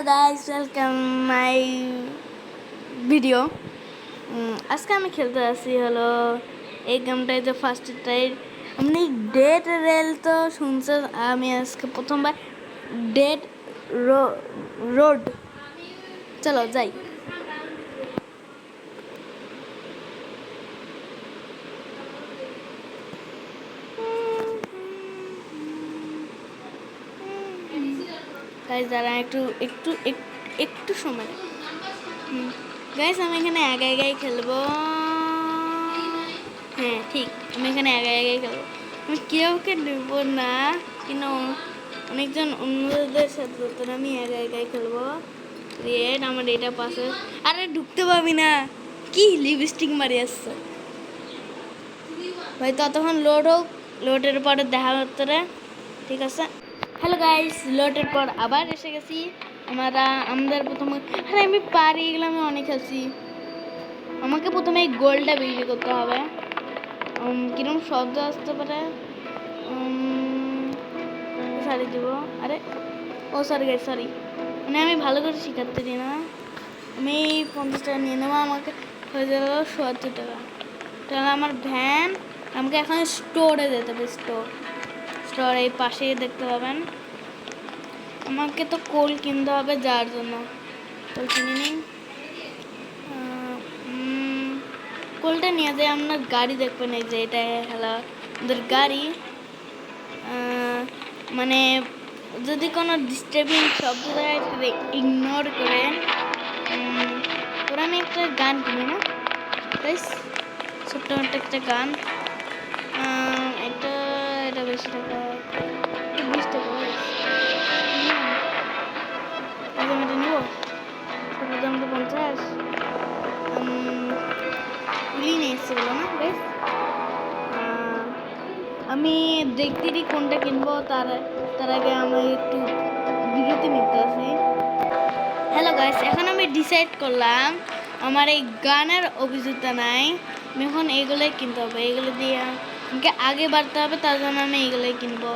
guys, welcome my video. আজকে আমি খেলতে আসি হলো এই গেমটাই যে ফার্স্টটাই আপনি ডেড রেল তো শুনছেন। আমি আজকে প্রথমবার ডেড রোড চলো যাই। গাইস দাঁড়া একটু একটু একটু সময়। গাইস আমি এখানে একাই খেলবো। হ্যাঁ ঠিক, আমি এখানে একাই খেলবো। আমি কেউকে নেব না, কিন্তু অনেকজন অন্যদের সাথে তো আমি একাই খেলবো। রেড আমার এটা পাশে। আরে ঢুকতে পারবি না, কি লিপস্টিক মারি আসছে ভাই। ততক্ষণ লোড হোক, লোডের পরে দেখা হচ্ছে রে, ঠিক আছে। হ্যালো গাইস, লোডের পর আবার এসে গেছি আমাদের প্রথমে। আরে আমি পারি, এগুলো আমি অনেক খেলছি। আমাকে প্রথমে এই গোলটা বিক্রি করতে হবে। কিরকম শব্দ আসতে পারে, সারি দিব। আরে ও সরি গাইস, সরি, মানে আমি ভালো করে শিখাতে দিই না। আমি 50 টাকা নিয়ে নেবো, আমাকে হয়ে যাবে 70 টাকা। তাহলে আমার ভ্যান আমাকে এখন স্টোরে যেতে হবে। স্টোর এই পাশেই দেখতে পাবেন। আমাকে তো কোল কিনতে হবে, যার জন্য কোল কিনে নিই। কোলটা নিয়ে যাই। আপনার গাড়ি দেখবেন, এই যে এটা হলো আমাদের গাড়ি। মানে যদি কোনো ডিস্টার্বিং শব্দ দেয় সেটা ইগনোর করেন। ওরা আমি একটা গান কিনি না গাইস, ছোট্ট একটা গান। এটা এটা বেশি টাকা, 20 টাকা। এটা নিব, ছোটোর দাম তো 50। গুলি নিয়ে এসছে বলো না গাইস। আমি দেখতে দিই কোনটা কিনবো, তার আগে আমি একটু বিরতি নিতে আসি। হ্যালো গাইস, এখন আমি ডিসাইড করলাম আমার এই গানের অভিযোগতা নাই। আমি এখন এইগুলোই কিনতে হবে, এইগুলো দিয়ে আমাকে আগে বাড়তে হবে, তার জন্য আমি এইগুলোই কিনবো।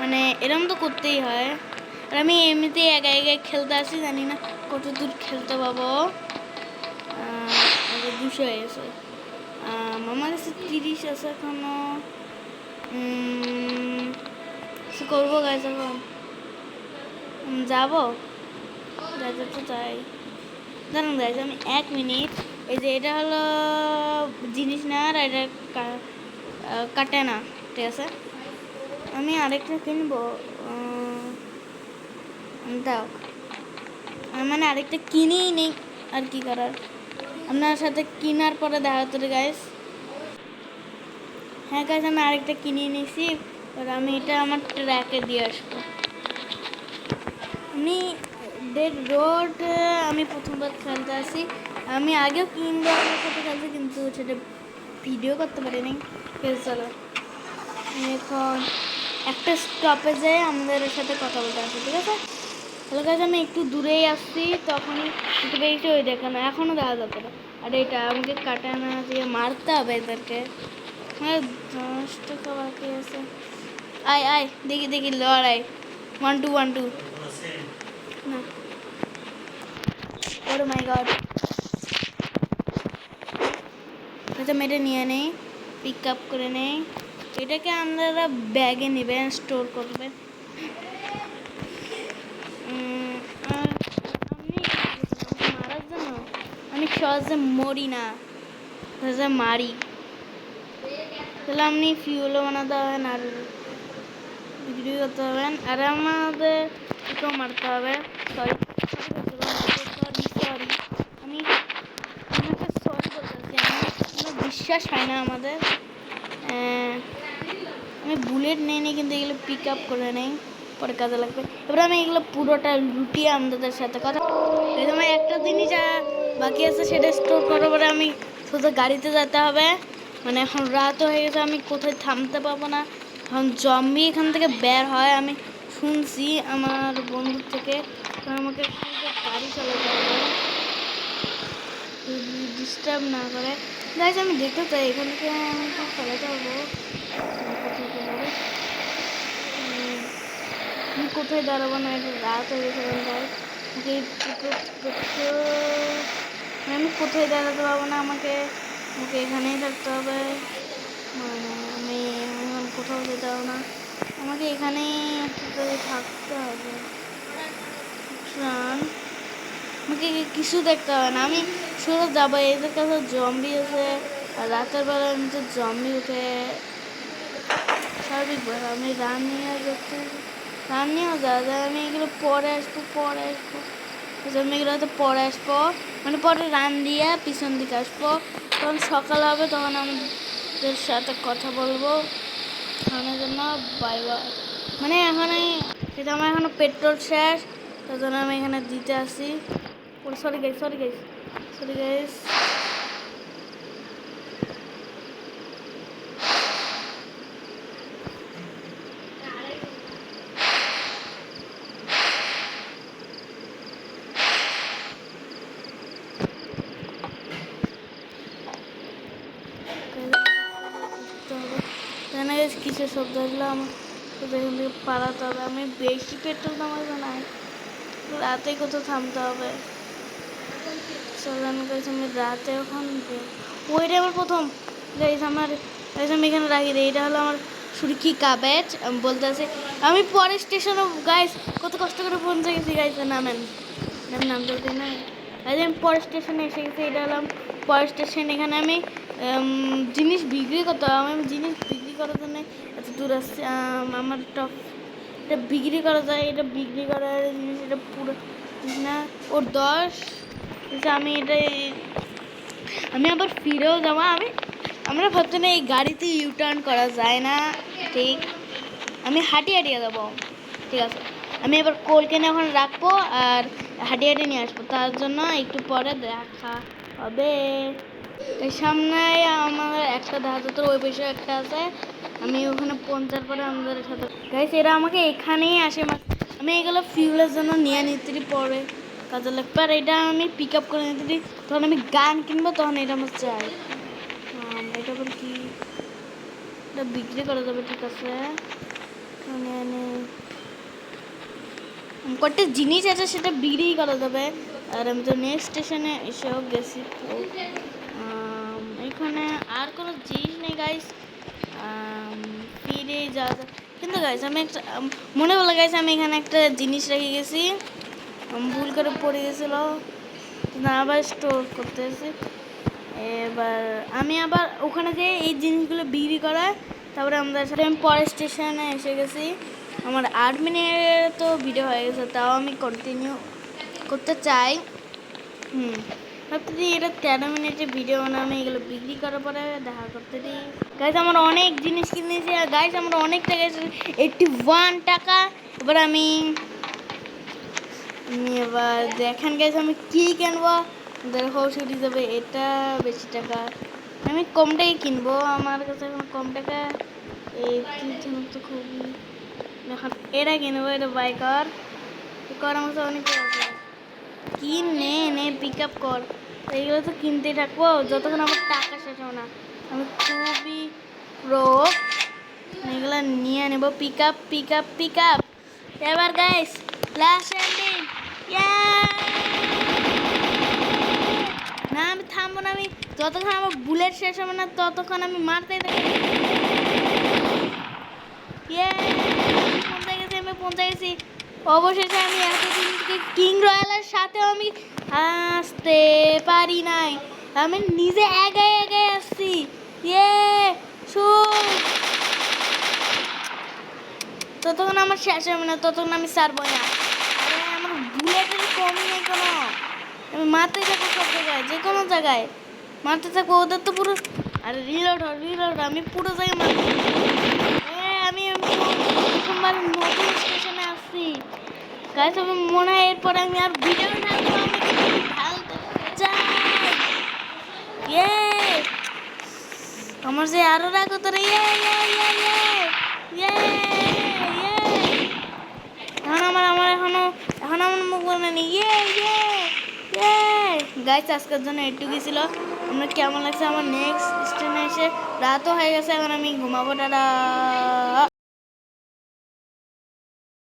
মানে এরকম তো করতেই হয়। আর আমি এমনিতেই একাই খেলতে আসি, জানি না কত দূর খেলতে পাবো। 200 হয়ে গেছে, আমার কাছে 30 আছে এখনো। করবো গাছ, এখন যাবো, যাইতে তো চাই। জানেন গাইজ, আমি 1 মিনিট, এই যে এটা হলো জিনিস না, আর এটা কাটে না, ঠিক আছে। আমি আরেকটা কিনবো, দাও। মানে আরেকটা কিনেই নেই, আর কি করার। আপনার সাথে কেনার পরে দেখা হতো রে গাইজ। হ্যাঁ গাইজ, আমি আরেকটা কিনে নিয়েছি, আর আমি এটা আমার ট্র্যাকে দিয়ে আসবো। আমি ডেড রোড আমি প্রথমবার খেলতে আসি। আমি আগেও কিনবার সাথে খেলছি, কিন্তু সেটা ভিডিও করতে পারিনি। চলো এখন একটা স্টপেজে আমাদের সাথে কথা বলতে আসি, ঠিক আছে। হ্যালো গাইজ, আমি একটু দূরেই আসছি, তখনই একটু বেশি ওই দেখে না, এখনও দেখা যাচ্ছে না। আর এটা আমাকে কাটানা দিয়ে মারতে হবে এদেরকে। হ্যাঁ 10 টাকা বাকি আছে। আয় আয়, দেখি লড়াই 1 2 1 2 না। ওর মাই গড, আচ্ছা মেয়েটা নিয়ে নেই, পিক আপ করে নেই। এটাকে আপনারা ব্যাগে নেবেন, স্টোর করবেন। মারার জন্য আমি সহজে মরি না, সহজে মারি। তাহলে আপনি ফিউলও বানাতে হবেন, আর বিক্রি করতে হবেন, আর আমাদের এটাও মারতে হবে। সরি আমি আপনাকে সরি বলতেছি, আমার বিশ্বাস হয় না আমাদের। আমি বুলেট নেই, কিন্তু এগুলো পিক আপ করে নেই, পরে কাজে লাগবে। এবার আমি এগুলো পুরোটা লুটিয়ে আমাদের সাথে কথা। আমার একটা জিনিস বাকি আছে, সেটা স্টোর করার পরে আমি সোজা গাড়িতে যেতে হবে। মানে এখন রাত হয়ে গেছে, আমি কোথায় থামতে পারবো না। এখন জম্বি এখান থেকে বের হয়, আমি শুনছি আমার বন্ধুর থেকে। আমাকে গাড়ি চালাতে হবে, ডিস্টার্ব না করে। গাইজ আমি দেখতে চাই এখান থেকে আমি চালাতে পারবো। আমি কোথায় দাঁড়াবো না, এটা রাত হয়ে গেছে এখানটায়। আমি কোথায় দাঁড়াতে পারবো না, আমাকে আমাকে এখানেই থাকতে হবে। মানে আমি এখন কোথাও যেতে পারবো না, আমাকে এখানেই একটা জায়গায় থাকতে হবে। আমাকে কিছু দেখতে হবে না, আমি শুধু যাবো। এদের কাছে জম্বি আছে, আর রাতের বেলা এমনিতে জম্বি উঠে, স্বাভাবিক ব্যাপার। আমি রান নিয়ে যাচ্ছি, রান নিয়েও যাওয়া যায়। আমি এগুলো পরে আসবো, আমি এগুলো হয়তো পরে আসবো, মানে পরে রান দিয়ে পিছন দিকে আসবো। তখন সকাল হবে, তখন আমাদের সাথে কথা বলবো। খাওয়ানোর জন্য বাই বাই। মানে এখানে সেটা আমার এখনো পেট্রোল শেষ, তার জন্য আমি এখানে দিতে আসি। Sorry guys, sorry guys, sorry guys. কিসের শব্দ আসলো, আমার এখান থেকে পালাতে হবে। আমি বেশি পেট্রোল নামাবো না, রাতে কোথাও থামতে হবে। চলেন গাইস, আমি রাতে এখন ওইটা আমার প্রথম গাইস। আমি এখানে রাখি দিই। এটা হলো আমার সুরকি কাবেজ। আমি বলতে আছি আমি পরের স্টেশনে গাইস কত কষ্ট করে পৌঁছে গেছি। গাইস নামেন, নামতে হতে না গাইস। আমি পরের স্টেশনে এসে গেছি। এটা হলাম পরের স্টেশন। এখানে আমি জিনিস বিক্রি করতে হবে। আমি জিনিস বিক্রি করার জন্য এত দূর আসছি। আমার টপ এটা বিক্রি করা যায়, এটা বিক্রি করার জিনিস, এটা পুরো না ওর 10। আমি আমি আবার ফিরেও যাবো। আমরা ভাবছি না এই গাড়িতে ইউটার্ন করা যায় না, ঠিক। আমি হাঁটিয়ে যাবো, ঠিক আছে। আমি এবার কোলকেনে এখন রাখবো আর হাঁটিয়ে নিয়ে আসবো, তার জন্য একটু পরে দেখা হবে। এই সামনে আমার একটা ধাতু, ওই পাশে একটা আছে। আমি ওখানে পৌঁছার পরে আমাদের সাথে গাইস এরা আমাকে এখানেই আসে। আমি এগুলো ফিউলের জন্য নিয়ে নিতে পরে কাজে লাগবে। আর এটা আমি পিক আপ করে নিতে দিই, তখন আমি গান কিনবো, তখন এটা আমার চাই। এটা আবার কি, এটা বিক্রি করা যাবে, ঠিক আছে। কয়েকটা জিনিস আছে সেটা বিক্রি করা যাবে। আর আমি তো নেক্সট স্টেশনে এসেও গেছি, এখানে আর কোনো জিনিস নেই গাইস। ফিরে যাওয়া যায়, কিন্তু গাইস আমি একটা মনে হলো গাইস আমি এখানে একটা জিনিস রেখে গেছি, ভুল করে পড়ে গেছিলো না, আবার স্টোর করতে এসেছি। এবার আমি আবার ওখানে যে এই জিনিসগুলো বিক্রি করা, তারপরে আমাদের সাথে আমি পরের স্টেশনে এসে গেছি। আমার 8 মিনিট তো ভিডিও হয়ে গেছে, তাও আমি কন্টিনিউ করতে চাই। ভাবতে এটা 13 মিনিটের ভিডিও, মানে আমি এগুলো বিক্রি করার পরে দেখা করতে দিই। গাইজ আমার অনেক জিনিস কিনেছি, আর গাইজ আমার অনেক টাকা 81 টাকা। এবার আমি এবার দেখেন গাইজ আমি কী কিনবো, দেখো ছুটি যাবে। এটা বেশি টাকা, আমি কম টাকায় কিনবো। আমার কাছে এখন কম টাকা এই তো খুবই এখন এটা কিনবো। এটা বাই কর আমার কাছে অনেক আছে, কিন নে পিক আপ কর। এইগুলো তো কিনতেই থাকবো যতক্ষণ আমার টাকা শেষ হবে না। আমি খুবই প্রো, এগুলো নিয়ে নেবো। Pick up. এবার গাইস লাস্ট এন্ডিং, না আমি থামবো না। আমি যতক্ষণ আমার বুলেট শেষ হবে না ততক্ষণ আমি মারতেই থাকি। পৌঁছে গেছি অবশেষে। আমি এতদিন থেকে কিং রয়্যালের সাথেও আমি আসতে পারি নাই, আমি নিজে এগে আসছি। ততক্ষণ আমার শেষ হবে না, ততক্ষণ আমি ছাড়বো না। আরে আমার বুলেটের কমই নেই কোনো, আমি মারতে থাকবো সব জায়গায়, যে কোনো জায়গায় মারতে থাকবো। ওদের তো পুরো আরে রিলোড আমি পুরো জায়গায় মারবো। আমি প্রথমবার নতুন স্টেশনে আসছি গাইস। আমি মনে হয় এরপরে আমি আর ভিডিও ঢালতে চাই। আমার যে আরো রাগ হতো রে। এখন আমার মুখ বলে নি। গাইস আজকের জন্য এটুকুই ছিল। আমরা কেমন লাগছে আমার নেক্সট স্টেশনে এসে, রাতও হয়ে গেছে, এখন আমি ঘুমাবো। টাটা।